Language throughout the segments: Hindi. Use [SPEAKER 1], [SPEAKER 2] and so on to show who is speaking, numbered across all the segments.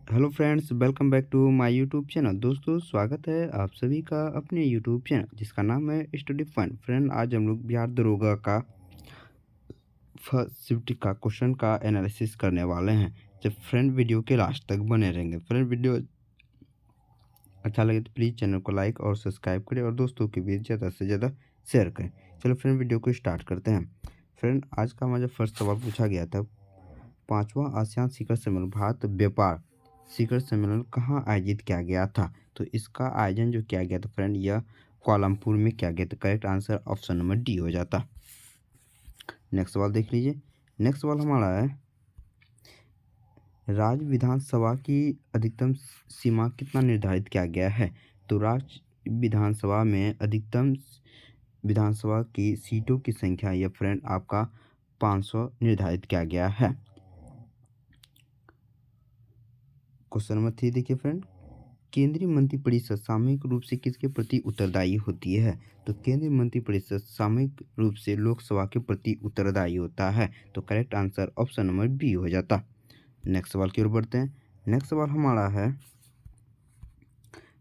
[SPEAKER 1] Hello friends, welcome back to my YouTube channel. दोस्तों, स्वागत है आप सभी का अपने यूट्यूब चैनल जिसका नाम है स्टडी फन। फ्रेंड, आज हम लोग बिहार दरोगा का फर्स्ट शिफ्ट का क्वेश्चन का एनालिसिस करने वाले हैं। जब फ्रेंड वीडियो के लास्ट तक बने रहेंगे। फ्रेंड, वीडियो अच्छा लगे तो प्लीज़ चैनल को लाइक और सब्सक्राइब करें और दोस्तों के बीच ज़्यादा से ज़्यादा शेयर करें। चलो फ्रेंड, वीडियो को स्टार्ट करते हैं। फ्रेंड, आज का हमारा फर्स्ट सवाल पूछा गया था, पांचवा आसियान शिखर सम्मेलन भारत व्यापार शिखर सम्मेलन कहाँ आयोजित किया गया था। तो इसका आयोजन जो किया गया था फ्रेंड, यह कोलमपुर में किया गया था। Correct answer option number D हो जाता। नेक्स्ट सवाल देख लीजिए। नेक्स्ट सवाल हमारा है, राज्य विधानसभा की अधिकतम सीमा कितना निर्धारित किया गया है। तो राज्य विधानसभा में अधिकतम विधानसभा की सीटों की संख्या यह फ्रेंड आपका 500 निर्धारित किया गया है। क्वेश्चन नंबर 3 देखिए फ्रेंड, केंद्रीय मंत्रिपरिषद सामूहिक रूप से किसके प्रति उत्तरदायी होती है। तो केंद्रीय मंत्रिपरिषद सामूहिक रूप से लोकसभा के प्रति उत्तरदायी होता है। तो correct answer option number B हो जाता। नेक्स्ट सवाल की ओर बढ़ते हैं। नेक्स्ट सवाल हमारा है,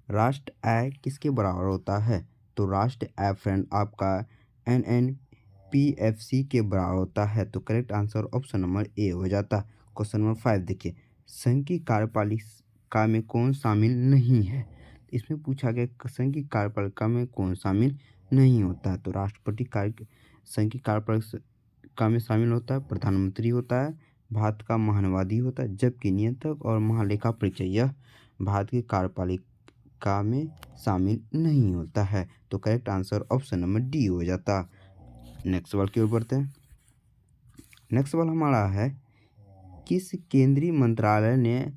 [SPEAKER 1] राष्ट्र आय किसके बराबर होता है। तो राष्ट्र आय फ्रेंड आपका NNPFC के बराबर होता है। तो correct answer option number A हो जाता। क्वेश्चन नंबर 5 देखिए, संघ की कार्यपालिका में कौन शामिल नहीं है। इसमें पूछा गया संघ की कार्यपालिका में कौन शामिल नहीं होता है। तो राष्ट्रपति संघ की कार्यपालिका में शामिल होता है, प्रधानमंत्री होता है, भारत का महानुवादी होता है, जबकि नियंत्रक और महालेखा परीक्षक यह भारत की कार्यपालिका में शामिल नहीं होता है। तो correct answer option number D हो जाता। नेक्स्ट सवाल की ओर बढ़ते हैं। नेक्स्ट सवाल हमारा है, किस केंद्रीय मंत्रालय ने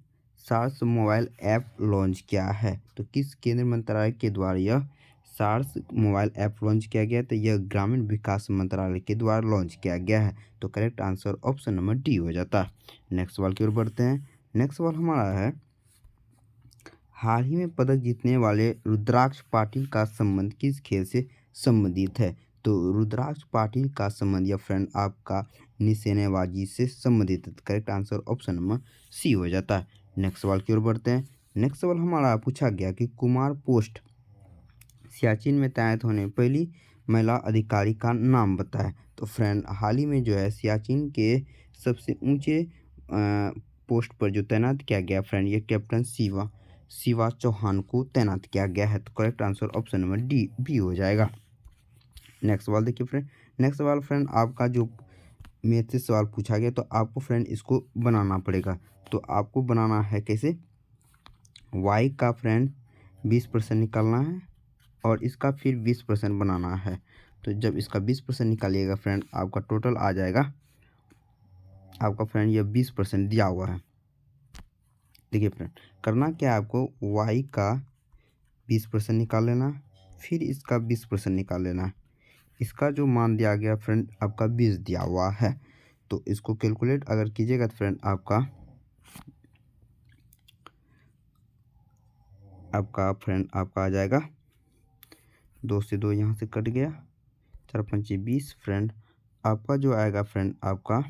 [SPEAKER 1] सार्स मोबाइल ऐप लॉन्च किया है। तो किस केंद्रीय मंत्रालय के द्वारा यह सार्स मोबाइल ऐप लॉन्च किया गया। तो यह ग्रामीण विकास मंत्रालय के द्वारा लॉन्च किया गया है। तो correct answer option number D हो जाता। नेक्स्ट सवाल की ओर बढ़ते हैं। नेक्स्ट सवाल हमारा है, हाल ही में पदक जीतने वाले रुद्राक्ष पाटिल का संबंध किस खेल से संबंधित है। तो रुद्राक्ष पाटिल का संबंध या फ्रेंड आपका निशानेबाजी से संबंधित है। Correct answer option number C हो जाता है। नेक्स्ट सवाल की ओर बढ़ते हैं। नेक्स्ट सवाल हमारा पूछा गया कि कुमार पोस्ट सियाचिन में तैनात होने पहली महिला अधिकारी का नाम बताएं। तो फ्रेंड, हाल ही में जो है सियाचिन के सबसे ऊंचे पोस्ट पर जो तैनात किया गया फ्रेंड, ये कैप्टन शिवा चौहान को तैनात किया गया है। तो correct answer option number D B हो जाएगा। नेक्स्ट सवाल देखिए फ्रेंड। नेक्स्ट सवाल फ्रेंड आपका जो मैथ से सवाल पूछा गया, तो आपको फ्रेंड इसको बनाना पड़ेगा। तो आपको बनाना है कैसे, y का फ्रेंड 20% निकालना है और इसका फिर 20% बनाना है। तो जब इसका 20% निकालिएगा फ्रेंड, आपका टोटल आ जाएगा आपका फ्रेंड यह 20% दिया हुआ है। देखिए फ्रेंड, करना क्या है, आपको y का 20% निकाल लेना, फिर इसका 20% निकाल लेना है। इसका जो मान दिया गया फ्रेंड आपका 20 दिया हुआ है। तो इसको कैलकुलेट अगर कीजिएगा तो फ्रेंड आपका आ जाएगा 2 से 2 यहाँ से कट गया, 4 पंचे 20 फ्रेंड आपका जो आएगा फ्रेंड आपका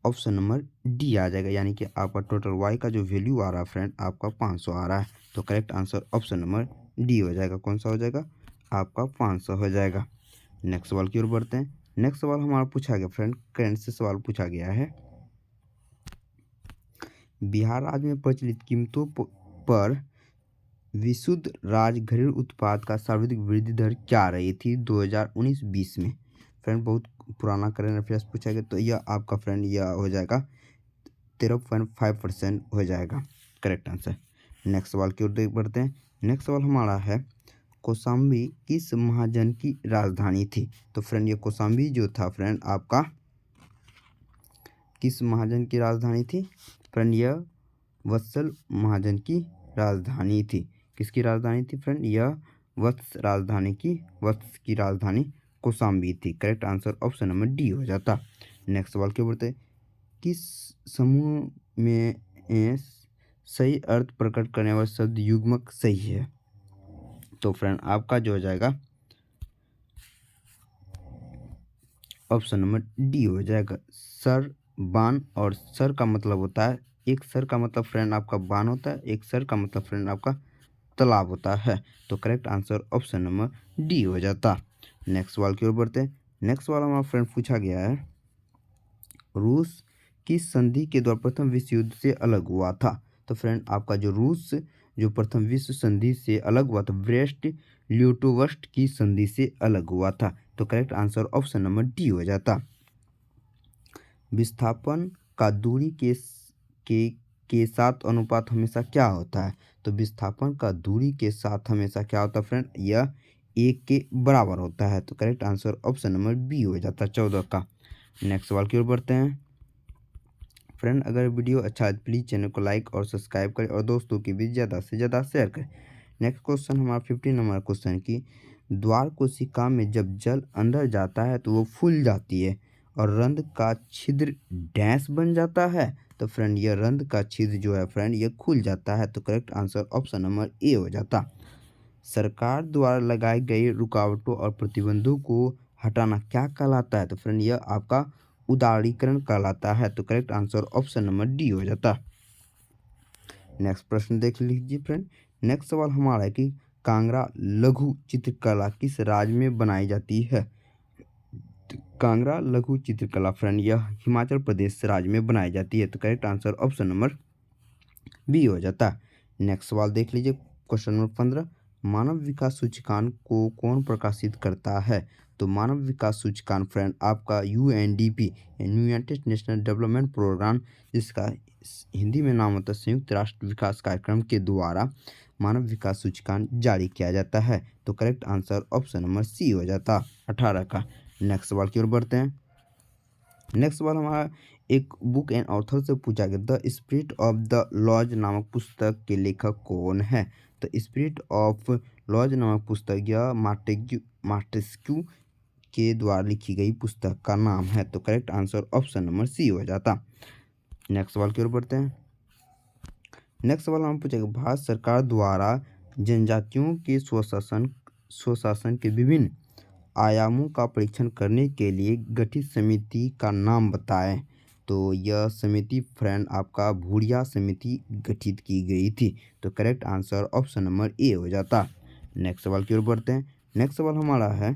[SPEAKER 1] ऑप्शन नंबर डी आ जाएगा। यानी कि आपका टोटल y का जो वैल्यू आ रहा है फ्रेंड आपका 500 आ रहा है। तो correct answer option number D हो जाएगा। कौन सा हो जाएगा, आपका 500 हो जाएगा। नेक्स्ट सवाल की ओर बढ़ते हैं। नेक्स्ट सवाल हमारा पूछा गया फ्रेंड, करंट से सवाल पूछा गया है, बिहार राज्य में प्रचलित कीमतों पर विशुद्ध राज्य घरेलू उत्पाद का सर्वाधिक वृद्धि दर क्या रही थी 2019-20 में। फ्रेंड, बहुत पुराना करंट अफेयर्स पूछा गया। तो यह आपका फ्रेंड यह हो जाएगा 13.5% हो जाएगा। Correct answer. नेक्स्ट सवाल की ओर बढ़ते हैं। नेक्स्ट सवाल हमारा है, कौशाम्बी किस महाजन की राजधानी थी। तो फ्रेंड ये कौशाम्बी जो था फ्रेंड आपका किस महाजन की राजधानी थी। फ्रेंड यह वत्सल महाजन की राजधानी थी। किसकी राजधानी थी फ्रेंड, यह वत्स की राजधानी कौशाम्बी थी। Correct answer option number D हो जाता। नेक्स्ट सवाल के बढ़ते, किस समूह में सही अर्थ प्रकट करने वाला शब्द युग्मक सही है। तो फ्रेंड आपका जो हो जाएगा ऑप्शन नंबर डी हो जाएगा। सर, बान और सर का मतलब होता है एक सर का मतलब फ्रेंड आपका बांध होता है, एक सर का मतलब फ्रेंड आपका तालाब होता है। तो correct answer option number D हो जाता। नेक्स्ट सवाल की ओर बढ़ते हैं। नेक्स्ट सवाल हमारा फ्रेंड पूछा गया है, रूस किस संधि के द्वारा प्रथम विश्व युद्ध से अलग हुआ था? तो फ्रेंड आपका जो रूस जो प्रथम विश्व संधि से अलग हुआ था, ब्रेस्ट लिटोवस्ट की संधि से अलग हुआ था। तो correct answer option number D हो जाता। विस्थापन का दूरी के साथ अनुपात हमेशा क्या होता है? तो विस्थापन का दूरी के साथ हमेशा क्या होता है फ्रेंड? यह 1 के बराबर होता है। तो correct answer option number B हो जाता है 14 का। नेक्स्ट सवाल की ओर बढ़ते हैं। फ्रेंड अगर वीडियो अच्छा है प्लीज़ चैनल को लाइक और सब्सक्राइब करें और दोस्तों के बीच ज़्यादा से ज़्यादा शेयर करें। नेक्स्ट क्वेश्चन हमारा 15 नंबर क्वेश्चन की, द्वार कोशिका में जब जल अंदर जाता है तो वो फूल जाती है और रंध्र का छिद्र डैश बन जाता है। तो फ्रेंड यह रंध्र का छिद्र जो है फ्रेंड यह खुल जाता है। तो correct answer option number A हो जाता। सरकार द्वारा लगाई गई रुकावटों और प्रतिबंधों को हटाना क्या कहलाता है? तो फ्रेंड यह आपका उदारीकरण कहलाता है। तो correct answer option number D हो जाता। नेक्स्ट प्रश्न देख लीजिए फ्रेंड। नेक्स्ट सवाल हमारा है कि कांगड़ा लघु चित्रकला किस राज्य में बनाई जाती है? तो कांगड़ा लघु चित्रकला फ्रेंड यह हिमाचल प्रदेश राज्य में बनाई जाती है। तो correct answer option number B हो जाता। नेक्स्ट सवाल देख लीजिए क्वेश्चन नंबर 15, मानव विकास सूचकांक को कौन प्रकाशित करता है? तो मानव विकास सूचकांक फ्रेंड आपका UNDP United national development programme, जिसका हिंदी में नाम होता है संयुक्त राष्ट्र विकास कार्यक्रम के द्वारा मानव विकास सूचकांक जारी किया जाता है। तो correct answer option number C हो जाता 18 का। नेक्स्ट सवाल की ओर बढ़ते हैं। नेक्स्ट सवाल हमारा एक बुक एंड ऑथर से पूछा गया, the spirit of the laws नामक पुस्तक के लेखक कौन है? तो स्पिरिट ऑफ लॉज नामक पुस्तक यह मार्टेस्क्यू के द्वारा लिखी गई पुस्तक का नाम है। तो correct answer option number C हो जाता। नेक्स्ट सवाल की ओर बढ़ते हैं। नेक्स्ट सवाल हम पूछेंगे, भारत सरकार द्वारा जनजातियों के स्वशासन के विभिन्न आयामों का परीक्षण करने के लिए गठित समिति का नाम बताएं। तो यह समिति फ्रेंड आपका भूरिया समिति गठित की गई थी। तो correct answer option number A हो जाता। नेक्स्ट सवाल की ओर बढ़ते हैं। नेक्स्ट सवाल हमारा है,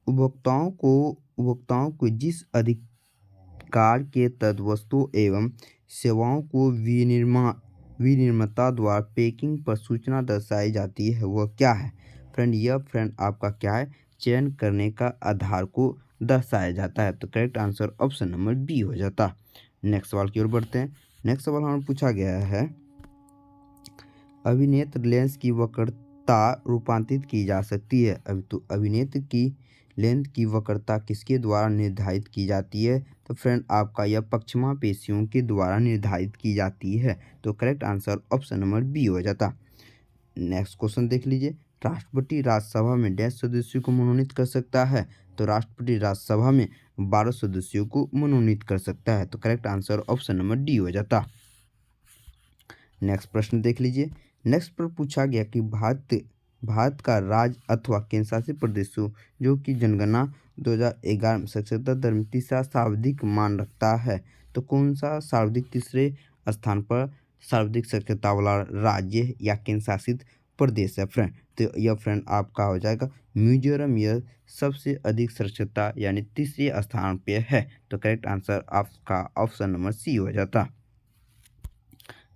[SPEAKER 1] उपभोक्ताओं को जिस अधिकार के तहत वस्तुओं एवं सेवाओं को विनिर्माता द्वारा पैकिंग पर सूचना दर्शाई जाती है वह क्या है? फ्रेंड यह फ्रेंड आपका क्या है? चयन करने का आधार को दर्शाया जाता है। तो correct answer option number B हो जाता। नेक्स्ट सवाल की ओर बढ़ते हैं। नेक्स्ट सवाल हमें पूछा गया है, अभिनेत्र लेंस की वक्रता रूपांतरित की जा सकती है। तो अभिनेत्र की लेंस की वक्रता किसके द्वारा निर्धारित की जाती है? तो फ्रेंड आपका यह पक्षमा पेशियों के द्वारा निर्धारित की जाती है। तो correct answer option number B हो जाता। नेक्स्ट क्वेश्चन देख लीजिए, राष्ट्रपति राज्यसभा में डैश सदस्यों को मनोनीत कर सकता है? तो राष्ट्रपति राज्यसभा में 12 सदस्यों को मनोनीत कर सकता है। तो correct answer option number D हो जाता। नेक्स्ट प्रश्न देख लीजिए। नेक्स्ट पर पूछा गया कि भारत का राज्य अथवा केंद्र शासित प्रदेशों जो कि जनगणना 2011 में साक्षरता दर में तीसरा सर्वाधिक मान रखता है, तो कौन सा सर्वाधिक तीसरे स्थान पर सर्वाधिक साक्षरता वाला राज्य या केंद्र शासित प्रदेश है फ्रेंड? तो यह फ्रेंड आपका हो जाएगा मिजोरम, यह सबसे अधिक साक्षरता यानी तीसरे स्थान पे है। तो करेक्ट आंसर आपका ऑप्शन नंबर सी हो जाता।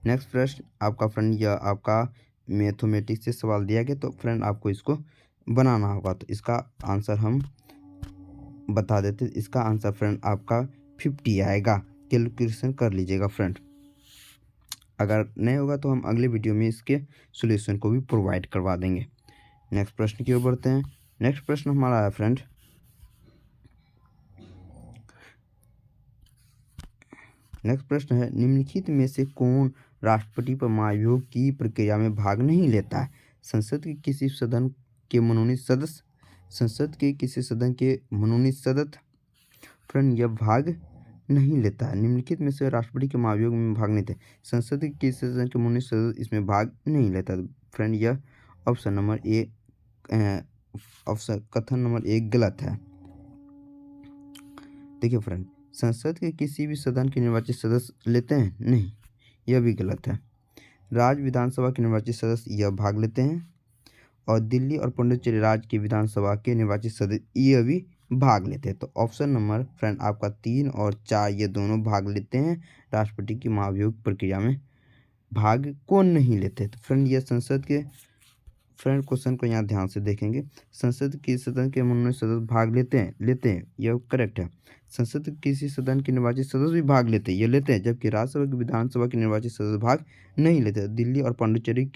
[SPEAKER 1] नेक्स्ट प्रश्न आपका फ्रेंड यह आपका मैथमेटिक्स से सवाल दिया गया, तो फ्रेंड आपको इसको बनाना होगा। तो इसका आंसर हम बता देते। इसका आंसर फ्रेंड आपका 50 आएगा। कैलकुलेशन कर लीजिएगा फ्रेंड। अगर नहीं होगा तो हम अगले वीडियो में इसके सॉल्यूशन को भी प्रोवाइड करवा देंगे। नेक्स्ट प्रश्न की ओर बढ़ते हैं। नेक्स्ट प्रश्न हमारा है फ्रेंड, नेक्स्ट प्रश्न है, निम्नलिखित में से कौन राष्ट्रपति पर महाभियोग की प्रक्रिया में भाग नहीं लेता है? संसद के किसी सदन के मनोनीत सदस्य, संसद के किसी सदन के मनोनीत सदस्य फ्रेंड यह भाग नहीं लेता है। निम्नलिखित में से राष्ट्रपति के महाभियोग में भाग नहीं लेते, संसद के किसी सदन के मनोनीत सदस्य इसमें भाग नहीं लेता। फ्रेंड यह ऑप्शन नंबर ए ऑप्शन कथन नंबर 1 गलत है। देखिए फ्रेंड, संसद के किसी भी सदन के निर्वाचित सदस्य लेते हैं? नहीं, यह भी गलत है। राज्य विधानसभा के निर्वाचित सदस्य यह भाग लेते हैं और दिल्ली और पुडुचेरी राज्य की विधानसभा के निर्वाचित सदस्य यह भी भाग लेते हैं। तो ऑप्शन नंबर फ्रेंड आपका 3 और 4 ये दोनों भाग लेते हैं। राष्ट्रपति की महाभियोग प्रक्रिया में भाग कौन नहीं लेते? तो फ्रेंड ये संसद के फ्रेंड क्वेश्चन को यहाँ ध्यान से देखेंगे। संसद के सदन के मनोनीत सदस्य भाग लेते हैं यह करेक्ट है। संसद के किसी सदन के निर्वाचित सदस्य भी भाग लेते हैं, ये लेते हैं, जबकि राज्यसभा की विधानसभा के निर्वाचित सदस्य भाग नहीं लेते। दिल्ली और पांडिचेरी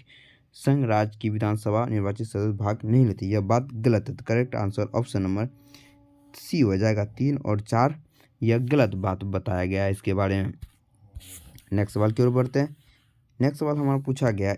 [SPEAKER 1] संघ राज्य की विधानसभा निर्वाचित सदस्य भाग नहीं लेते, यह बात गलत है। तो correct answer option number C हो जाएगा। 3 और 4 यह गलत बात बताया गया है इसके बारे में। नेक्स्ट सवाल की ओर बढ़ते हैं। नेक्स्ट सवाल हमारा पूछा गया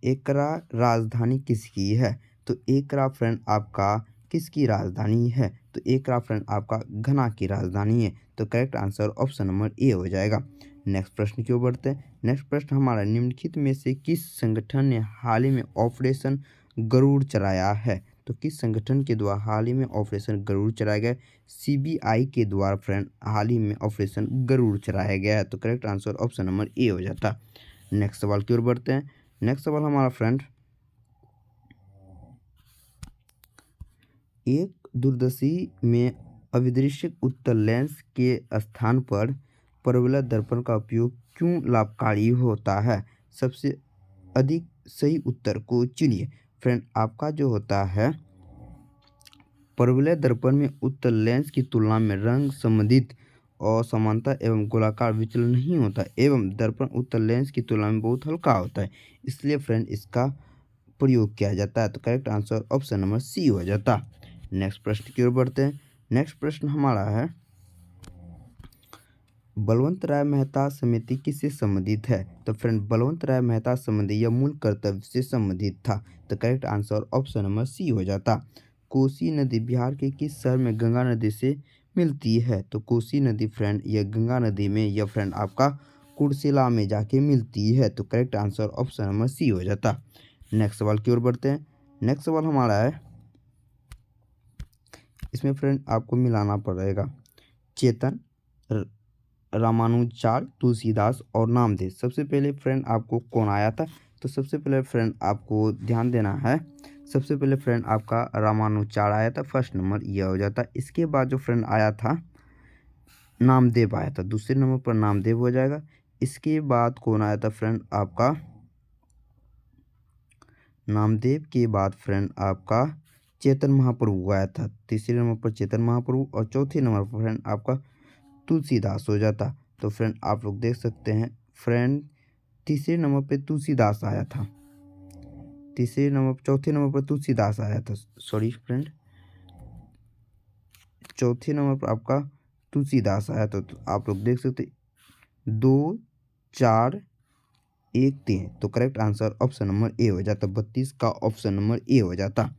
[SPEAKER 1] एकरा राजधानी किसकी है? तो एकरा फ्रेंड आपका किसकी राजधानी है? तो एकरा फ्रेंड आपका घना की राजधानी है। तो correct answer option number A हो जाएगा। नेक्स्ट प्रश्न की ओर बढ़ते हैं। नेक्स्ट प्रश्न हमारा निम्नलिखित में से किस संगठन ने हाल ही में ऑपरेशन गरुड़ चलाया है? तो किस संगठन के द्वारा हाल ही में ऑपरेशन गरुड़ चलाया गया? सीबीआई के द्वारा फ्रेंड हाल ही में ऑपरेशन गरुड़ चलाया गया है। तो correct answer option number A हो जाता। नेक्स्ट सवाल की ओर बढ़ते हैं। नेक्स्ट सवाल हमारा फ्रेंड, एक दूरदर्शी में अविदृश्य उत्तल लेंस के स्थान पर परवलय दर्पण का उपयोग क्यों लाभकारी होता है? सबसे अधिक सही उत्तर को चुनिए। फ्रेंड आपका जो होता है परवलय दर्पण में उत्तल लेंस की तुलना में रंग संबंधित असमानता एवं गोलाकार विचलन नहीं होता एवं दर्पण उत्तल लेंस की तुलना में बहुत हल्का होता है, इसलिए फ्रेंड इसका प्रयोग किया जाता है। तो correct answer option number C हो जाता। नेक्स्ट प्रश्न की ओर बढ़ते हैं। नेक्स्ट प्रश्न हमारा है, बलवंत राय मेहता समिति किससे संबंधित है? तो फ्रेंड बलवंत राय मेहता संबंधी यह मूल कर्तव्य से संबंधित था। तो correct answer option number C हो जाता। कोसी नदी बिहार के किस शहर में गंगा नदी से मिलती है? तो कोसी नदी फ्रेंड यह गंगा नदी में यह फ्रेंड आपका कुर्सेला में जाके मिलती है। तो correct answer option number C हो जाता। नेक्स्ट सवाल की ओर बढ़ते हैं। नेक्स्ट सवाल हमारा है, इसमें फ्रेंड आपको मिलाना पड़ेगा चेतन, रामानुजाचार्य, तुलसीदास और नामदेव। सबसे पहले फ्रेंड आपको कौन आया था? तो सबसे पहले फ्रेंड आपको ध्यान देना है, सबसे पहले फ्रेंड आपका रामानुजाचार्य आया था, फर्स्ट नंबर यह हो जाता। इसके बाद जो फ्रेंड आया था नामदेव आया था, दूसरे नंबर पर नामदेव हो जाएगा। इसके बाद कौन आया था फ्रेंड आपका नामदेव के बाद फ्रेंड आपका चेतन महाप्रभु आया था, तीसरे नंबर पर चेतन महाप्रभु और चौथे नंबर पर फ्रेंड आपका तुलसीदास हो जाता। तो फ्रेंड आप लोग देख सकते हैं फ्रेंड तीसरे नंबर पे तुलसीदास आया था, चौथे नंबर पर तुलसीदास आया था, सॉरी फ्रेंड चौथे नंबर पर आपका तुलसीदास आया था। तो आप लोग देख सकते 2, 4, 1, 3। तो correct answer option number A हो जाता। 32 का ऑप्शन नंबर ए हो जाता।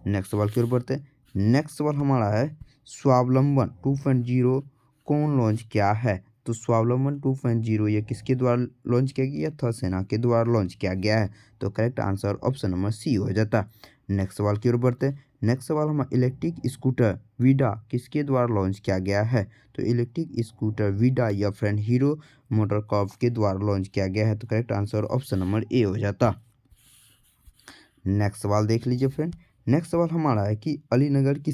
[SPEAKER 1] नेक्स्ट सवाल की ओर बढ़ते हैं। नेक्स्ट सवाल हमारा है, स्वावलंबन 2.0 कौन लॉन्च किया है? तो स्वावलंबन 2.0 ये किसके द्वारा लॉन्च किया गया? थलसेना के द्वारा लॉन्च किया गया है। तो correct answer option number C हो जाता। नेक्स्ट सवाल की ओर बढ़ते हैं। नेक्स्ट सवाल हमारा, इलेक्ट्रिक स्कूटर वीडा किसके द्वारा लॉन्च किया गया है? तो इलेक्ट्रिक स्कूटर वीडा या फ्रेंड हीरो मोटरकॉर्प के द्वारा लॉन्च किया गया है। तो correct answer option number A हो जाता। नेक्स्ट सवाल देख लीजिए फ्रेंड। नेक्स्ट सवाल हमारा है कि अलीनगर की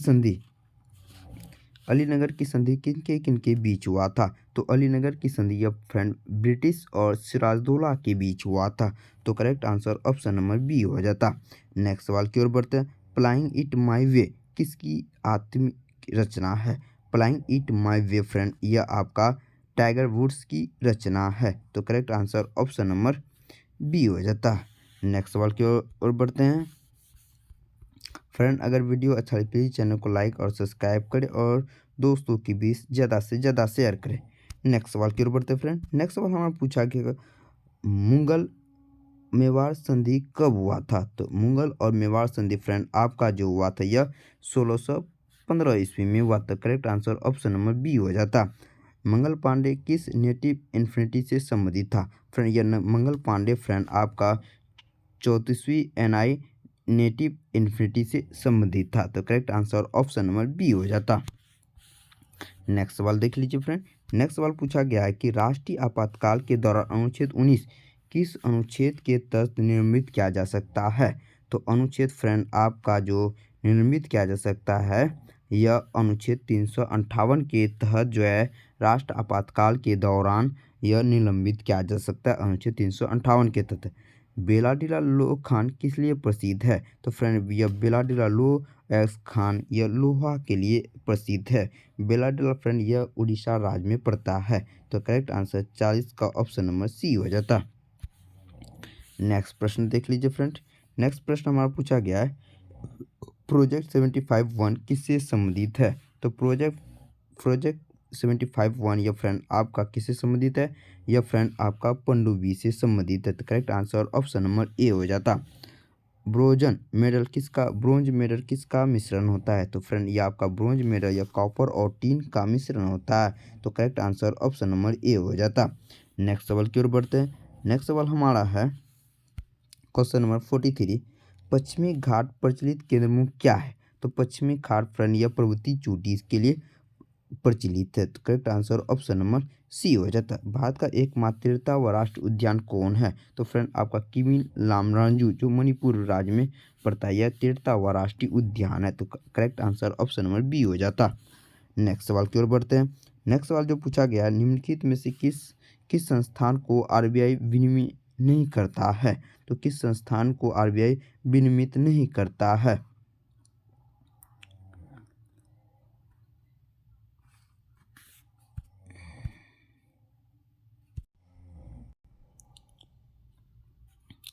[SPEAKER 1] संधि किनके बीच हुआ था? तो अलीनगर की संधि यह फ्रेंड ब्रिटिश और सिराजदौला के बीच हुआ था। तो correct answer option number B हो जाता। नेक्स्ट सवाल की ओर बढ़ते हैं। फ्लाइंग इट माय वे किसकी आत्मिक रचना है? Flying it my way friend यह आपका टाइगर वुड्स की रचना है। तो correct answer option number B हो जाता। नेक्स्ट सवाल की ओर बढ़ते हैं। फ्रेंड अगर वीडियो अच्छा लगे प्लीज़ चैनल को लाइक और सब्सक्राइब करें और दोस्तों के बीच ज़्यादा से ज़्यादा शेयर करें। नेक्स्ट सवाल की ओर बढ़ते हैं फ्रेंड। नेक्स्ट सवाल हमारा पूछा कि मुगल मेवाड़ संधि कब हुआ था? तो मुगल और मेवाड़ संधि फ्रेंड आपका जो हुआ था यह 1615 ईस्वी में हुआ था। Correct answer option number B हो जाता। मंगल पांडे किस नेटिव इन्फिनिटी से संबंधित था? फ्रेंड यह मंगल पांडे फ्रेंड आपका 34वीं NI नेटिव इन्फिनिटी से संबंधित था। तो correct answer option number B हो जाता। नेक्स्ट सवाल देख लीजिए फ्रेंड। नेक्स्ट सवाल पूछा गया है कि राष्ट्रीय आपातकाल के दौरान अनुच्छेद 19 किस अनुच्छेद के तहत निर्मित किया जा सकता है। तो अनुच्छेद फ्रेंड आपका जो निर्मित किया जा सकता है यह अनुच्छेद 358 के तहत जो है राष्ट्र आपातकाल के दौरान यह निलंबित किया जा सकता है अनुच्छेद 358 के तहत। बेलाडीला लोह खान किस लिए प्रसिद्ध है। तो फ्रेंड यह बेलाडीला लोह खान यह लोहा के लिए प्रसिद्ध है। बेलाडीला फ्रेंड यह उड़ीसा राज्य में पड़ता है। तो करेक्ट आंसर 40 का ऑप्शन नंबर सी हो जाता। नेक्स्ट प्रश्न देख लीजिए फ्रेंड। नेक्स्ट प्रश्न हमारा पूछा गया है प्रोजेक्ट 75-1 किससे संबंधित है। तो प्रोजेक्ट 75-1 यह फ्रेंड आपका किससे संबंधित है। यह फ्रेंड आपका पनडुब्बी से संबंधित है। तो correct answer option number A हो जाता। ब्रोंज मेडल किसका मिश्रण होता है। तो फ्रेंड ये आपका ब्रोंज मेडल या कॉपर और टीन का मिश्रण होता है। तो correct answer option number A हो जाता। नेक्स्ट सवाल की ओर बढ़ते हैं। नेक्स्ट सवाल हमारा है क्वेश्चन नंबर 43 पश्चिमी घाट प्रचलित केंद्र मुख्य क्या है। तो पश्चिमी घाट फ्रेंड यह पर्वतीय चोटी के लिए प्रचलित है। तो correct answer option number C हो जाता है। भारत का एकमात्र तीर्था व राष्ट्रीय उद्यान कौन है। तो फ्रेंड आपका किमी लामरांजू जो मणिपुर राज्य में पड़ता है यह तीर्था व राष्ट्रीय उद्यान है। तो correct answer option number B हो जाता। नेक्स्ट सवाल की ओर बढ़ते हैं। नेक्स्ट सवाल जो पूछा गया है निम्नलिखित में से किस संस्थान को आरबीआई विनियमित नहीं करता है। तो किस संस्थान को आरबीआई विनियमित नहीं करता है।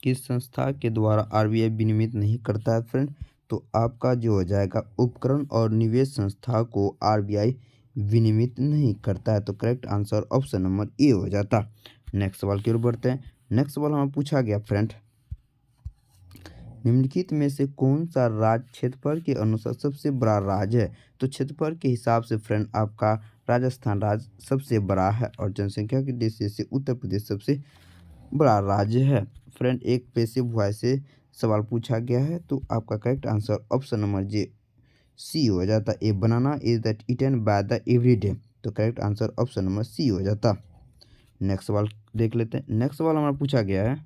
[SPEAKER 1] किस संस्था के द्वारा आरबीआई विनियमित नहीं करता है फ्रेंड। तो आपका जो हो जाएगा उपकरण और निवेश संस्था को आरबीआई विनियमित नहीं करता है। तो correct answer option number A हो जाता। नेक्स्ट सवाल की ओर बढ़ते हैं। नेक्स्ट सवाल हमें पूछा गया फ्रेंड निम्नलिखित में से कौन सा राज्य क्षेत्रफल के अनुसार सबसे बड़ा राज्य है। तो क्षेत्रफल के हिसाब से फ्रेंड आपका राजस्थान राज्य सबसे बड़ा है और जनसंख्या की दृष्टि से उत्तर प्रदेश सबसे बड़ा राज्य है। फ्रेंड एक पैसिव वॉइस से सवाल पूछा गया है। तो आपका करेक्ट आंसर ऑप्शन नंबर जे सी हो जाता। A banana is that eaten by the everyday. तो correct answer option number C हो जाता। नेक्स्ट सवाल देख लेते हैं। नेक्स्ट सवाल हमारा पूछा गया है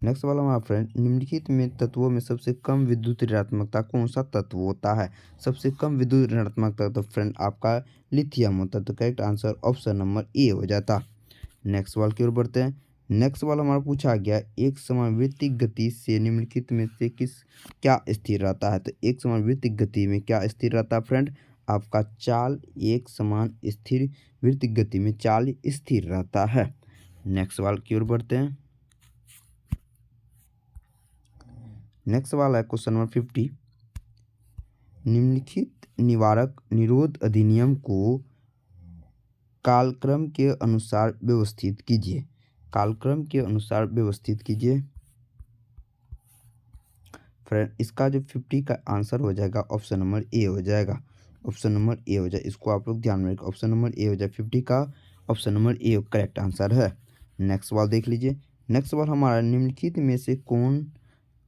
[SPEAKER 1] नेक्स्ट सवाल हमारा फ्रेंड निम्नलिखित में तत्वों में सबसे कम विद्युत ऋणात्मकता कौन सा तत्व होता है। सबसे कम विद्युत ऋणात्मकता तो फ्रेंड आपका लिथियम होता है। तो correct answer option number A हो जाता। नेक्स्ट सवाल की ओर बढ़ते हैं। नेक्स्ट सवाल हमारा पूछा गया एक समानुपातिक गति से निम्नलिखित में से क्या स्थिर रहता है। तो एक समानुपातिक गति में क्या स्थिर रहता है फ्रेंड आपका चाल एक समान स्थिर वृत्तिक गति में चाल स्थिर रहता है। नेक्स्ट सवाल की ओर बढ़ते हैं। नेक्स्ट सवाल है क्वेश्चन नंबर 50 निम्नलिखित निवारक निरोध अधिनियम को कालक्रम के अनुसार व्यवस्थित कीजिए। कालक्रम के अनुसार व्यवस्थित कीजिए। फ्रेंड इसका जो 50 का आंसर हो जाएगा ऑप्शन नंबर ए हो जाएगा। ऑप्शन नंबर ए हो जाए इसको आप लोग ध्यान में रखें। ऑप्शन नंबर ए हो जाए 50 का option number A correct answer है। नेक्स्ट सवाल देख लीजिए। नेक्स्ट सवाल हमारा निम्नलिखित में से कौन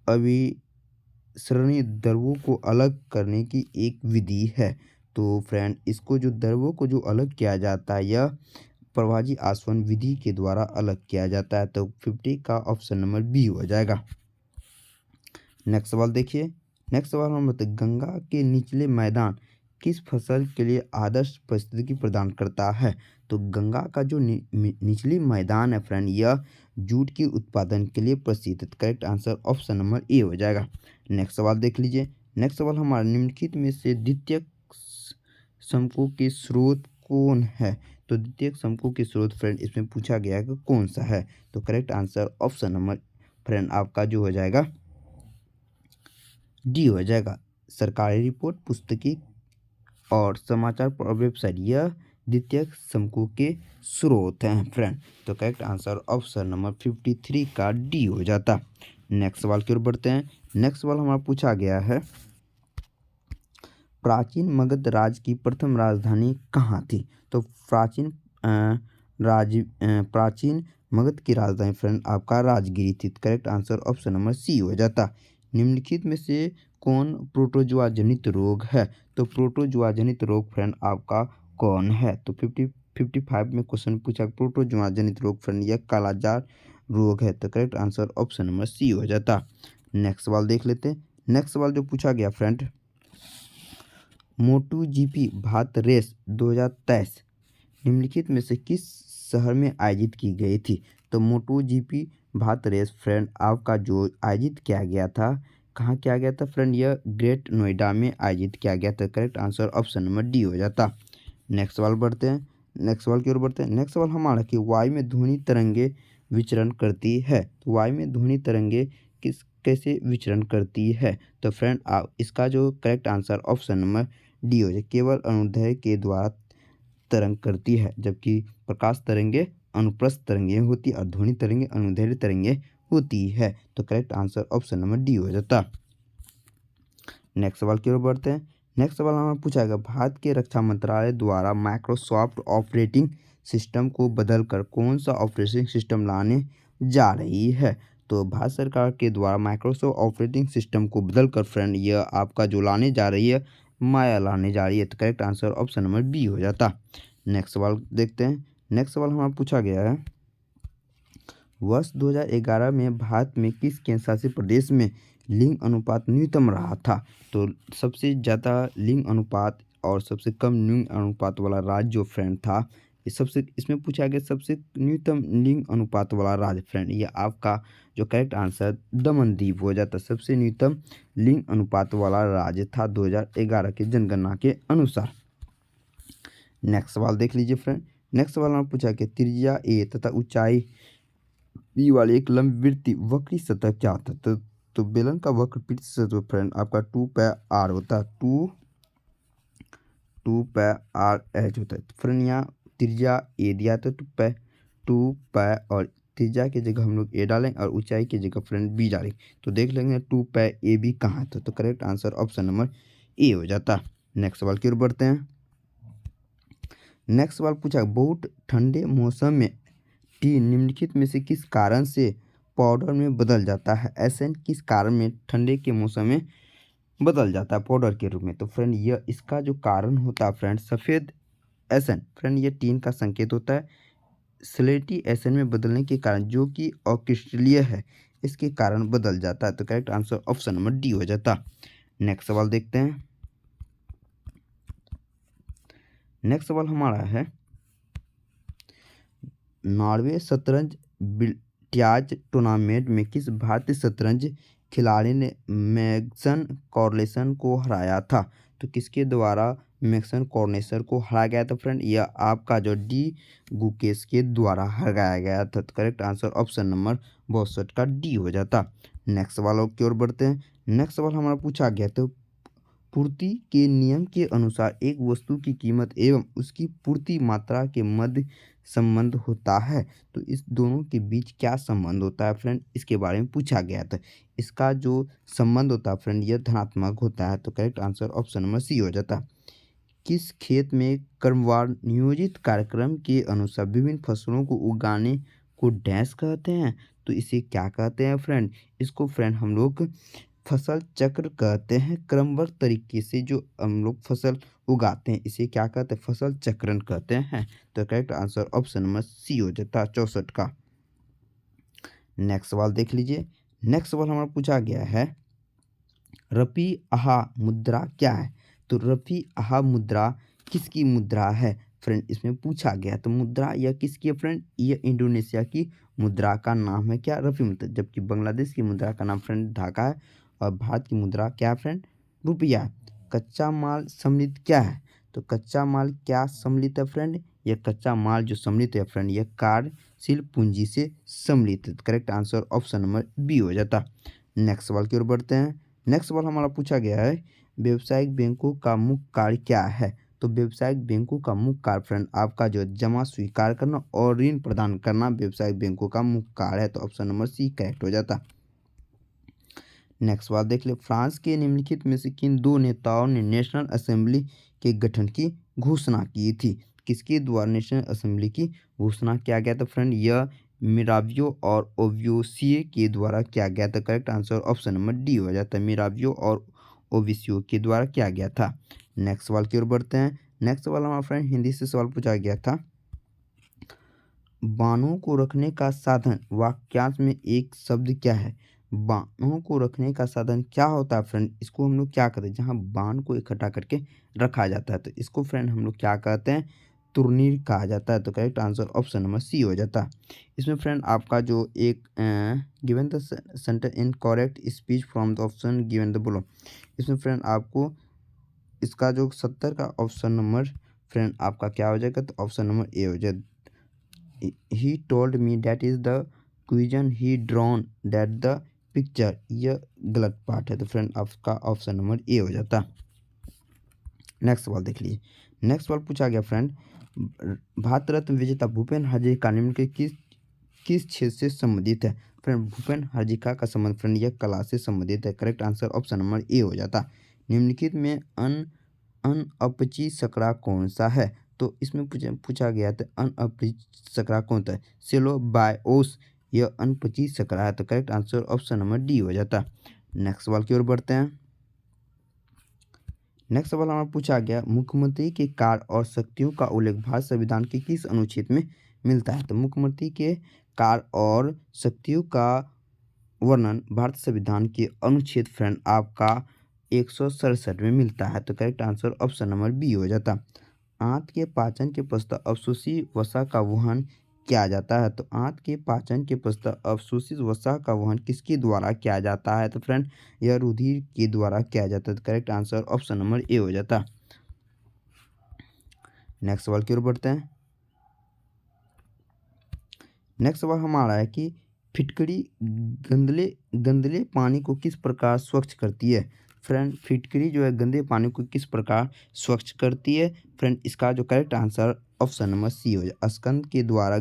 [SPEAKER 1] अभिसरणी द्रवों को अलग करने की एक विधि है। तो फ्रेंड इसको जो द्रवों को जो अलग किया जाता है यह प्रभाजी आसवन विधि के द्वारा अलग किया जाता है। तो 50 का ऑप्शन नंबर बी हो जाएगा। नेक्स्ट सवाल देखिए। नेक्स्ट सवाल हम बताते गंगा के निचले मैदान किस फसल के लिए आदर्श परिस्थिति प्रदान करता है। तो गंगा का जो निचली मैदान है फ्रेंड यह जूट के उत्पादन के लिए प्रसिद्ध है। Correct answer option number A हो जाएगा। नेक्स्ट सवाल देख लीजिए। नेक्स्ट सवाल हमारा निम्नलिखित में से द्वितीयक समकों के स्रोत कौन है। तो द्वितीयक समकों के स्रोत फ्रेंड इसमें पूछा गया है कि कौन सा है। तो correct answer option number friend आपका जो हो जाएगा डी हो जाएगा। सरकारी रिपोर्ट पुस्तकें और समाचार और वेबसाइट यह द्वितीयक समकों के स्रोत हैं फ्रेंड। तो करेक्ट आंसर ऑप्शन नंबर 53 का डी हो जाता। नेक्स्ट सवाल की ओर बढ़ते हैं। नेक्स्ट सवाल हमारा पूछा गया है प्राचीन मगध राज्य की प्रथम राजधानी कहाँ थी। तो प्राचीन मगध की राजधानी फ्रेंड आपका राजगिरी थी। Correct answer option number C हो जाता। निम्नलिखित में से कौन प्रोटोजुआ जनित रोग है? तो प्रोटोजुआ जनित रोग फ्रेंड आपका कौन है? तो 55 में क्वेश्चन पूछा प्रोटोजुआ जनित रोग फ्रेंड यह कालाजार रोग है। तो correct answer option number C हो जाता। नेक्स्ट सवाल देख लेते हैं। नेक्स्ट सवाल जो पूछा गया फ्रेंड, मोटू जीपी भारत रेस 2023 निम्नलिखित में से किस शहर में आयोजित की गई थी? तो मोटू जीपी भारत रेस फ्रेंड आपका जो आयोजित किया गया था, कहाँ किया गया था फ्रेंड? यह ग्रेट नोएडा में आयोजित किया गया था। Correct answer option number D हो जाता। नेक्स्ट सवाल बढ़ते हैं। नेक्स्ट सवाल की ओर बढ़ते हैं। नेक्स्ट सवाल हमारा कि वायु में ध्वनि तरंगे विचरण करती है। तो वायु में ध्वनि तरंगे कैसे विचरण करती है? तो फ्रेंड आप इसका जो correct answer option number D हो जाए, केवल अनुदैर्ध्य के द्वारा तरंग करती है, जबकि प्रकाश तरंगे अनुप्रस्थ तरंगे होती है और ध्वनि तरंगे अनुदैर्ध्य तरंगे होती है। तो correct answer option number D हो जाता। नेक्स्ट सवाल की ओर बढ़ते हैं। नेक्स्ट सवाल हमें पूछा गया भारत के रक्षा मंत्रालय द्वारा माइक्रोसॉफ्ट ऑपरेटिंग सिस्टम को बदलकर कौन सा ऑपरेटिंग सिस्टम लाने जा रही है? तो भारत सरकार के द्वारा माइक्रोसॉफ्ट ऑपरेटिंग सिस्टम को बदलकर फ्रेंड यह आपका जो लाने जा रही है माया लाने जा रही है। तो correct answer option number B हो जाता। नेक्स्ट सवाल देखते हैं। नेक्स्ट सवाल हमारा पूछा गया है, वर्ष 2011 में भारत में किस केंद्र शासित प्रदेश में लिंग अनुपात न्यूनतम रहा था? तो सबसे ज़्यादा लिंग अनुपात और सबसे कम लिंग अनुपात वाला राज्य जो फ्रेंड था, इसमें पूछा गया सबसे न्यूनतम लिंग अनुपात वाला राज्य फ्रेंड ये आपका जो करेक्ट आंसर दमनदीप हो जाता। सबसे न्यूनतम लिंग अनुपात वाला राज्य था 2011 के जनगणना के अनुसार। नेक्स्ट सवाल देख लीजिए फ्रेंड। नेक्स्ट सवाल में पूछा कि त्रिज्या ए तथा ऊंचाई बी वाली एक लंबवृत्तीय वक्री सतह क्या होता है? तो बेलन का वक्रपीठ सतह फ्रेंड आपका 2πr होता है। 2πr(h) होता है। फ्रेंड यहाँ त्रिज्या ए दिया था 2π और त्रिज्या की जगह हम लोग ए डालेंगे और ऊंचाई की जगह फ्रेंड बी डालेंगे। तो देख लेंगे 2π कहाँ था? तो correct answer option number A हो जाता। नेक्स्ट सवाल की ओर बढ़ते हैं। नेक्स्ट सवाल पूछा बहुत ठंडे मौसम में टी निम्नलिखित में से किस कारण से पाउडर में बदल जाता है? एसन किस कारण में ठंडे के मौसम में बदल जाता है पाउडर के रूप में? तो फ्रेंड यह इसका जो कारण होता है फ्रेंड सफ़ेद एसन फ्रेंड ये टीन का संकेत होता है। स्लेटी एसन में बदलने के कारण जो कि अक्रिस्टलीय है इसके कारण बदल जाता है। तो correct answer option number D हो जाता। नेक्स्ट सवाल देखते हैं। नेक्स्ट सवाल हमारा है, नॉर्वे शतरंज बिल्लियर्ड्स टूर्नामेंट में किस भारतीय शतरंज खिलाड़ी ने मैग्नस कार्लसन को हराया था? तो किसके द्वारा मैग्नस कार्लसन को हराया गया था फ्रेंड? यह आपका जो डी गुकेश के द्वारा हराया गया था। तो करेक्ट आंसर ऑप्शन नंबर 62 का डी हो जाता। नेक्स्ट सवाल की ओर बढ़ते हैं। नेक्स्ट सवाल हमारा पूछा गया तो पूर्ति के नियम के अनुसार एक वस्तु की कीमत एवं उसकी पूर्ति मात्रा के मध्य संबंध होता है। तो इस दोनों के बीच क्या संबंध होता है फ्रेंड? इसके बारे में पूछा गया था। इसका जो संबंध होता है फ्रेंड यह धनात्मक होता है। तो correct answer option number C हो जाता। किस खेत में क्रमवार नियोजित कार्यक्रम के अनुसार विभिन्न फसलों को उगाने को डैश कहते हैं? तो इसे क्या कहते हैं फ्रेंड? इसको फ्रेंड हम लोग फसल चक्र कहते हैं। क्रमबद्ध तरीके से जो हम लोग फसल उगाते हैं इसे क्या कहते हैं? फसल चक्रण कहते हैं। तो correct answer option number C हो जाता 64 का। नेक्स्ट सवाल देख लीजिए। नेक्स्ट सवाल हमारा पूछा गया है, रफी आहा मुद्रा क्या है? तो रफी आहा मुद्रा किसकी मुद्रा है फ्रेंड? इसमें पूछा गया। तो मुद्रा यह किसकी है फ्रेंड? यह इंडोनेशिया की मुद्रा का नाम है क्या? रफी मुद्रा। जबकि बांग्लादेश की मुद्रा का नाम फ्रेंड ढाका है और भारत की मुद्रा क्या है फ्रेंड? रुपया। कच्चा माल सम्मिलित क्या है? तो कच्चा माल क्या सम्मिलित है फ्रेंड? यह कच्चा माल जो सम्मिलित है फ्रेंड यह कार्यशील पूंजी से सम्मिलित है। Correct answer option number B हो जाता। नेक्स्ट सवाल की ओर बढ़ते हैं। नेक्स्ट सवाल हमारा पूछा गया है, व्यावसायिक बैंकों का मुख्य कार्य क्या है? तो व्यावसायिक बैंकों का मुख्य कार्य फ्रेंड आपका जो जमा स्वीकार करना और ऋण प्रदान करना व्यावसायिक बैंकों का मुख्य कार्य है। तो ऑप्शन नंबर सी करेक्ट हो जाता। नेक्स्ट सवाल देख ले, फ्रांस के निम्नलिखित में से किन दो नेताओं ने नेशनल असेंबली के गठन की घोषणा की थी? किसके द्वारा नेशनल असेंबली की घोषणा किया गया था फ्रेंड? यह मिरावियो और ओविसियो के द्वारा किया गया था। Correct answer option number D हो जाता है, मिरावियो और ओविसियो के द्वारा किया गया था। नेक्स्ट सवाल की ओर बढ़ते हैं। नेक्स्ट सवाल हमारा फ्रेंड हिंदी से सवाल पूछा गया था, बाणों को रखने का साधन वाक्यांश में एक शब्द क्या है। बाणों को रखने का साधन क्या होता है फ्रेंड, इसको हम लोग क्या कहते हैं, जहाँ बाण को इकट्ठा करके रखा जाता है तो इसको फ्रेंड हम लोग क्या कहते हैं, तुरनीर कहा जाता है। तो correct answer option number C हो जाता है। इसमें फ्रेंड आपका जो एक given the sentence in correct speech from the option given the below, इसमें फ्रेंड आपको इसका जो 70 का ऑप्शन नंबर फ्रेंड आपका क्या हो जाएगा, तो ऑप्शन नंबर ए हो जाएगा। He told me that is the question he drawn that the picture, यह गलत पार्ट है तो फ्रेंड आपका ऑप्शन नंबर ए हो जाता। नेक्स्ट सवाल देख लीजिए। नेक्स्ट सवाल पूछा गया फ्रेंड, भारत रत्न विजेता भूपेन हजारिका निम्न के किस क्षेत्र से संबंधित है। फ्रेंड भूपेन हजारिका का संबंध फ्रेंड यह कला से संबंधित है। Correct answer option number A हो जाता। निम्नलिखित में अनअपची सकरा कौन सा है, तो इसमें पूछा गया था अनअपची सकरा कौन सा है, सेलोबायोस यह अनपची सकरा है। तो correct answer option number D हो जाता। नेक्स्ट सवाल की ओर बढ़ते हैं। नेक्स्ट सवाल हमारा पूछा गया, मुख्यमंत्री के कार्य और शक्तियों का उल्लेख भारत संविधान के किस अनुच्छेद में मिलता है। तो मुख्यमंत्री के कार्य और शक्तियों का वर्णन भारत संविधान के अनुच्छेद फ्रेंड आपका 167 में मिलता है। तो correct answer option number B हो जाता। आंत के पाचन के पश्चात अवशोषित वसा का वहन किया जाता है। तो आंत के पाचन के पश्चात अवशोषित वसा का वहन किसके द्वारा किया जाता है, तो फ्रेंड यह रुधिर के द्वारा किया जाता है। तो correct answer option number A हो जाता। नेक्स्ट सवाल की ओर बढ़ते हैं। नेक्स्ट सवाल हमारा है कि फिटकरी गंदले पानी को किस प्रकार स्वच्छ करती है। फ्रेंड फिटकरी जो है गंदे पानी को किस प्रकार स्वच्छ करती है। फ्रेंड इसका जो correct answer option number C हो जाए, स्कंद के द्वारा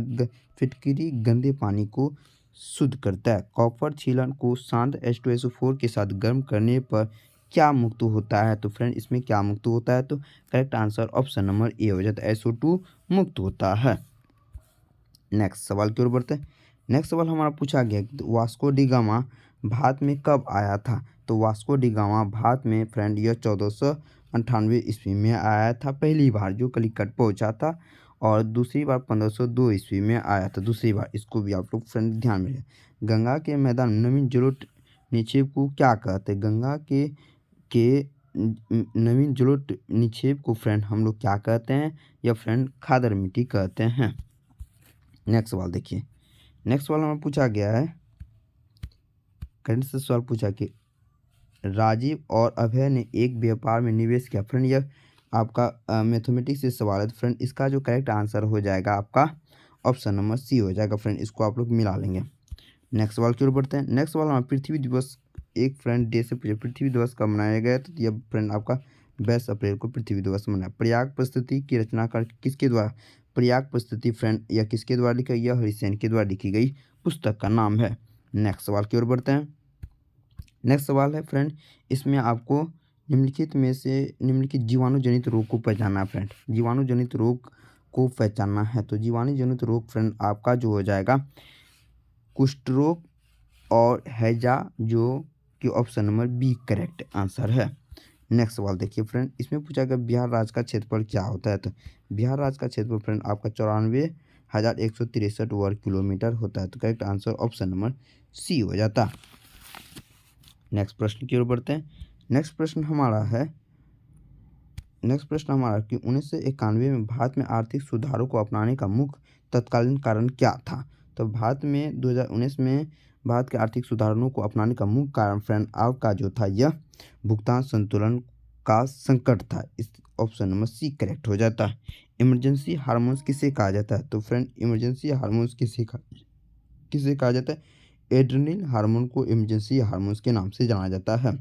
[SPEAKER 1] फिटकरी गंदे पानी को शुद्ध करता है। कॉपर छीलन को शांत H2SO4 के साथ गर्म करने पर क्या मुक्त होता है, तो फ्रेंड इसमें क्या मुक्त होता है, तो correct answer option number A हो जाता है, SO2 मुक्त होता है। नेक्स्ट सवाल की ओर बढ़ते हैं। नेक्स्ट सवाल हमारा पूछा गया कि वास्को डी गामा भारत में कब आया था। तो वास्को डी गामा भारत में फ्रेंड यह 1498 ईस्वी में आया था पहली बार, जो कलिकट पहुंचा था, और दूसरी बार 1502 ईस्वी में आया था दूसरी बार। इसको भी आप लोग फ्रेंड ध्यान में रखें। गंगा के मैदान नवीन जलोढ़ निक्षेप को क्या कहते हैं। गंगा के नवीन जलोढ़ निक्षेप को फ्रेंड हम लोग क्या कहते हैं, या फ्रेंड खादर मिट्टी कहते हैं। नेक्स्ट सवाल देखिए। नेक्स्ट सवाल हमें पूछा गया है, करंट से सवाल पूछा कि राजीव और अभय ने एक व्यापार में निवेश किया। फ्रेंड यह आपका मैथमेटिक्स से सवाल है, तो फ्रेंड इसका जो करेक्ट आंसर हो जाएगा आपका ऑप्शन नंबर सी हो जाएगा। फ्रेंड इसको आप लोग मिला लेंगे। नेक्स्ट सवाल की ओर बढ़ते हैं। नेक्स्ट सवाल हमारा पृथ्वी दिवस एक फ्रेंड डे से पूछा, पृथ्वी दिवस कब मनाया गया, तो यह फ्रेंड आपका 22 अप्रैल को पृथ्वी दिवस मनाया। प्रयाग प्रस्तुति की रचनाकार किसके द्वारा, प्रयाग प्रस्तुति फ्रेंड यह किसके द्वारा लिखा, यह हरिसेन के द्वारा लिखी गई पुस्तक का नाम है। नेक्स्ट सवाल की ओर बढ़ते हैं। नेक्स्ट सवाल है फ्रेंड, इसमें आपको निम्नलिखित में से निम्नलिखित जीवाणु जनित रोग को पहचानना है। फ्रेंड जीवाणु जनित रोग को पहचानना है, तो जीवाणु जनित रोग फ्रेंड आपका जो हो जाएगा कुष्ठ रोग और हैजा, जो कि option number B correct answer है। नेक्स्ट सवाल देखिए फ्रेंड, इसमें पूछा गया बिहार राज्य का क्षेत्रफल क्या होता है। तो बिहार राज्य का क्षेत्रफल फ्रेंड आपका 94,163 वर्ग किलोमीटर होता है। तो correct answer option number C हो जाता। नेक्स्ट प्रश्न की ओर बढ़ते हैं। नेक्स्ट प्रश्न हमारा कि 1991 में भारत में आर्थिक सुधारों को अपनाने का मुख्य तत्कालीन कारण क्या था। तो भारत में 2019 में भारत के आर्थिक सुधारों को अपनाने का मुख्य कारण फ्रेंड आपका जो था यह भुगतान संतुलन का संकट था। इस ऑप्शन नंबर सी करेक्ट हो जाता है। इमरजेंसी हार्मोन्स किसे कहा जाता है, तो फ्रेंड इमरजेंसी हार्मोन्स किसे कहा जाता है, एड्रेनलिन हार्मोन को इमरजेंसी हार्मोन्स के नाम से जाना जाता है।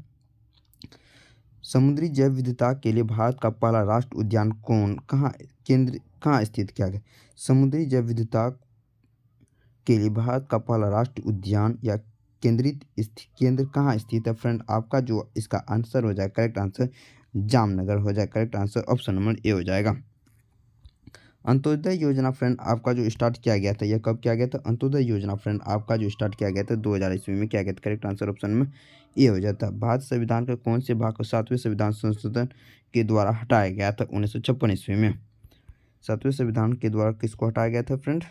[SPEAKER 1] समुद्री जैव विविधता के लिए भारत का पहला राष्ट्रीय उद्यान कहाँ स्थित किया गया। समुद्री जैव विविधता के लिए भारत का पहला राष्ट्रीय उद्यान या केंद्र कहाँ स्थित है। फ्रेंड आपका जो इसका आंसर हो जाए करेक्ट आंसर जामनगर हो जाए। Correct answer option number A हो जाएगा। अंत्योदय योजना फ्रेंड आपका जो स्टार्ट किया गया था, यह कब किया गया था? अंत्योदय योजना फ्रेंड आपका जो स्टार्ट किया गया था 2000 ईस्वी में किया गया था। करेक्ट आंसर ऑप्शन में ए हो जाता है। भारत संविधान के कौन से भाग को 7वें संविधान संशोधन के द्वारा हटाया गया था 1956 ईस्वी में? 7वें संविधान के द्वारा किसको हटाया गया था फ्रेंड?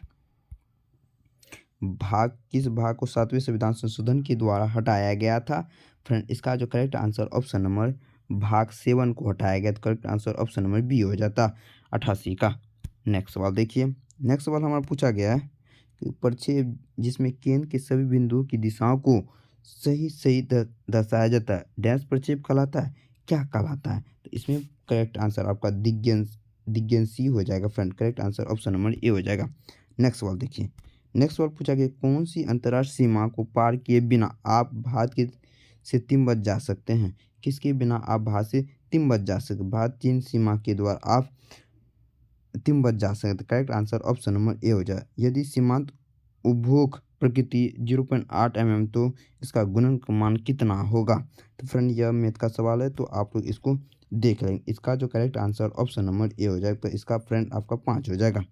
[SPEAKER 1] किस भाग को 7वें संविधान संशोधन के द्वारा हटाया गया था फ्रेंड? इसका जो करेक्ट आंसर ऑप्शन नंबर भाग 7 को हटाया गया। तो correct answer option number B हो जाता 88 का। नेक्स्ट सवाल देखिए। नेक्स्ट सवाल हमारा पूछा गया है कि प्रक्षेप जिसमें केंद्र के सभी बिंदुओं की दिशाओं को सही सही दर्शाया जाता है, डैश प्रक्षेप कहलाता है, क्या कहलाता है? तो इसमें करेक्ट आंसर आपका दिग्गंशी हो जाएगा friend. Correct answer option number A हो जाएगा। नेक्स्ट सवाल देखिए। नेक्स्ट सवाल पूछा गया कौन सी अंतर्राष्ट्रीय सीमा को पार किए बिना आप भारत के से तिब्बत जा सकते हैं? किसके बिना आप भारत से तिब्बत जा सकते? भारत चीन सीमा के द्वारा आप तिब्बत जा सकते। Correct answer option number A हो जाए। यदि सीमांत उपभोग प्रकृति 0.8 mm तो इसका गुणन मान कितना होगा? तो फ्रेंड यह मैथ का सवाल है, तो आप लोग इसको देख लेंगे। इसका जो correct answer option number A हो जाएगा, तो इसका फ्रेंड आपका 5 हो जाएगा।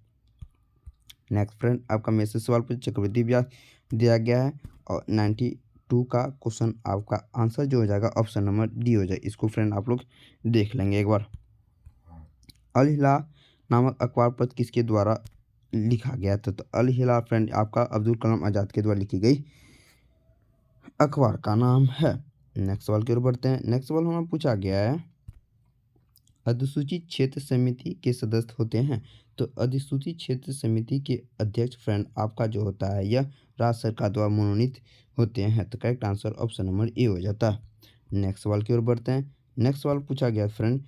[SPEAKER 1] नेक्स्ट फ्रेंड आपका मेरे से सवाल पूछ चक्रवृद्धि ब्याज दिया गया है और 92 का क्वेश्चन आपका आंसर जो हो जाएगा ऑप्शन नंबर डी हो जाएगा। इसको फ्रेंड आप लोग देख लेंगे एक बार। अल हिलाल नामक अखबार पत्र किसके द्वारा लिखा गया था? तो अल हिलाल फ्रेंड आपका अब्दुल कलाम आज़ाद के द्वारा लिखी गई अखबार का नाम है। नेक्स्ट सवाल की ओर बढ़ते हैं। नेक्स्ट सवाल हमें पूछा गया है अधिसूचित क्षेत्र समिति के सदस्य होते हैं। तो अधिसूचित क्षेत्र समिति के अध्यक्ष फ्रेंड आपका जो होता है यह राज्य सरकार द्वारा मनोनीत होते हैं। तो correct answer option number A हो जाता है। नेक्स्ट सवाल की ओर बढ़ते हैं। नेक्स्ट सवाल पूछा गया फ्रेंड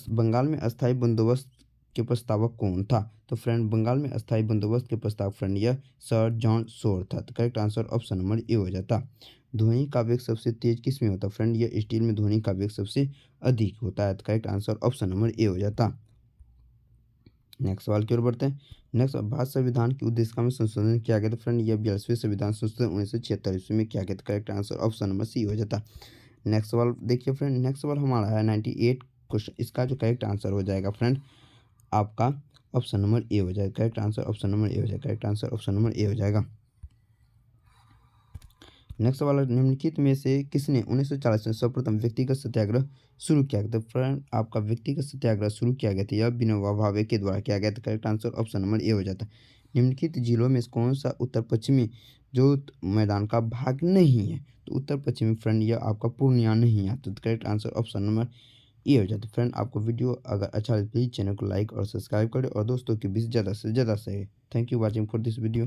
[SPEAKER 1] बंगाल में अस्थायी बंदोबस्त के प्रस्तावक कौन था? तो फ्रेंड बंगाल में अस्थायी बंदोबस्त के प्रस्तावक फ्रेंड यह सर जॉन शोर था। तो correct answer option number A हो जाता। ध्वनि का वेग सबसे तेज किस में होता है? फ्रेंड यह स्टील में ध्वनि का वेग सबसे अधिक होता है। तो correct answer option number A हो जाता। नेक्स्ट सवाल की ओर बढ़ते हैं। नेक्स्ट भारत संविधान की उद्देशिका में संशोधन किया गया था फ्रेंड यह 42वें संविधान संशोधन 1976 ईस्वी में किया गया था। Correct answer option number C हो जाता। नेक्स्ट सवाल देखिए फ्रेंड। नेक्स्ट सवाल हमारा है 98 क्वेश्चन। इसका जो करेक्ट आंसर हो जाएगा फ्रेंड आपका ऑप्शन नंबर ए हो जाएगा। Correct answer option number A हो जाएगा। Correct answer option number A हो जाएगा। नेक्स्ट सवाल है निम्नलिखित में से किसने 1940 में सर्वप्रथम व्यक्तिगत सत्याग्रह शुरू किया गया? तो फ्रेंड आपका व्यक्तिगत सत्याग्रह शुरू किया गया था यह विनोबा भावे के द्वारा किया गया था। Correct answer option number A हो जाता है। निम्नलिखित जिलों में से कौन सा उत्तर पश्चिमी जो मैदान का भाग नहीं है? तो उत्तर पश्चिमी फ्रेंड यह आपका पूर्णिया नहीं आता। तो correct answer option number A हो जाता है। फ्रेंड आपको वीडियो अगर अच्छा लगे प्लीज़ चैनल को लाइक और सब्सक्राइब करें और दोस्तों के बीच ज़्यादा से ज़्यादा share. Thank you watching for this video.